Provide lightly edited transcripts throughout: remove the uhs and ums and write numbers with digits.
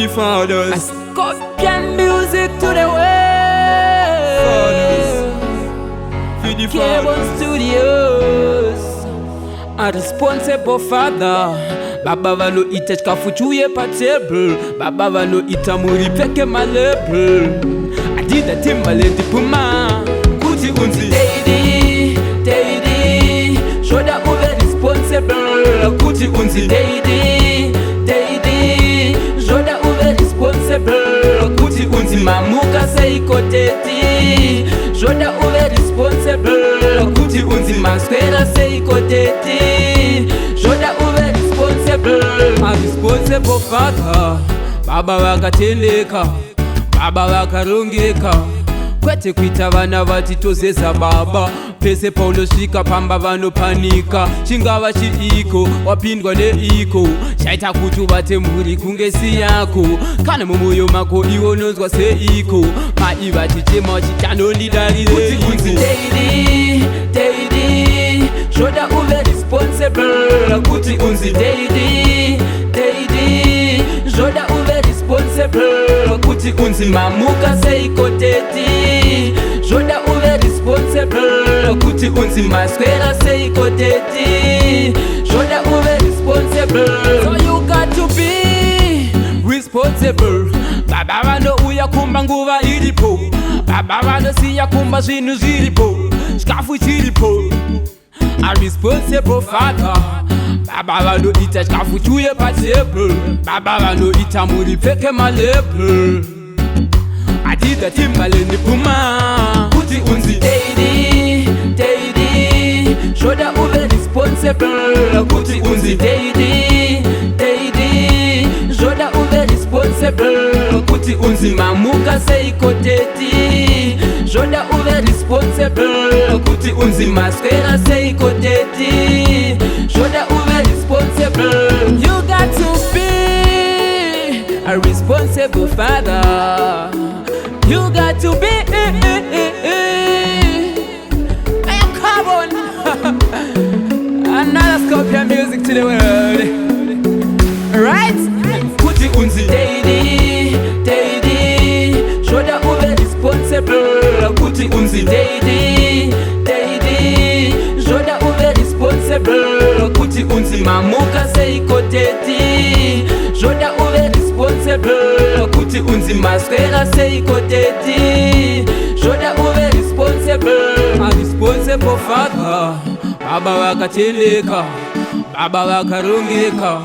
the fathers. I Scorpion music to the world. For the Cable fathers. Studios. A responsible father. Baba vano ita chikafuchuye pa table. Baba vano ita muri peke malable. Adida timbale dipuma. Kuti unzi. Daddy, shoda uve responsible. Kuti unzi. Daddy, shoda uve responsible. Kuti unzi. Mamuka seiko teti. Shoda uve responsible. Kuti unzi. Masquera seiko teti. Shoda uve responsible. A responsible father. Baba wakateleka, baba wakarongeka. Kwete kuita vana vatitozeza baba. Pese paulo shika pamba vanopanika. Chingava chiiko, wapindwa neiko. Chaita kuti ubate mhuri kunge si yako. Kana mumwoyo mako iwo unonzwa seiko. Maiva chichema chichanolidarire. Kuti unzi. Daddy, shoda uve responsible. Kuti unzi. Daddy, shoda uve responsible. Kuti unzi. Mamuka seiko teti. Shoda uve responsible. Kuti unzi. Masquera seiko teti. Shoda uve responsible. So you got to be responsible. Baba vano uya kumba nguva ilipo. Baba vano siya kumba zvinhu zviripo. Chikafu chiripo. A responsible father. Baba vano ita chikafu chuye pa table. Baba vano ita muri peke malable. Adida timbale nipuma. Kuti unzi. Daddy, shoda uve responsible. Kuti unzi. Daddy, shoda uve responsible. Kuti unzi. Mamuka seiko teti. Shoda uve responsible. Kuti unzi. Masquera seiko teti. Shoda uve responsible. You got to be a responsible father. You got to be I am Carbon. Another Scorpion music to the world. Right? Kuti unzi. Daddy, shoda uve responsible. Kuti unzi. Daddy, shoda uve responsible. Kuti unzi. Mamuka seiko teti. Shoda uve responsible. Kuti unzi. Masquera seiko teti. Shoda uve responsible. A responsible father. Baba wakateleka, baba wakarongeka.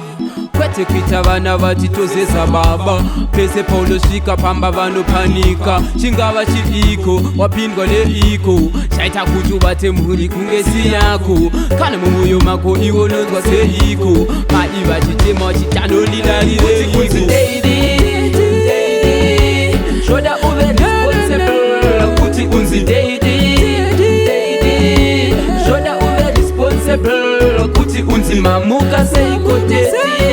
Kwete kuita vana vatitozeza baba. Pese paulo shika pamba vanopanika. Chingava chiiko, wapindwa neiko. Chaita kuti ubate mhuri kunge si yako. Kana mumwoyo mako iwo unonzwa seiko. Maiva chichema chichanolidarire. Kuti unzi. Shoda uve responsible. Kuti unzi. Shoda uve responsible. Kuti unzi. Mamuka seiko teti.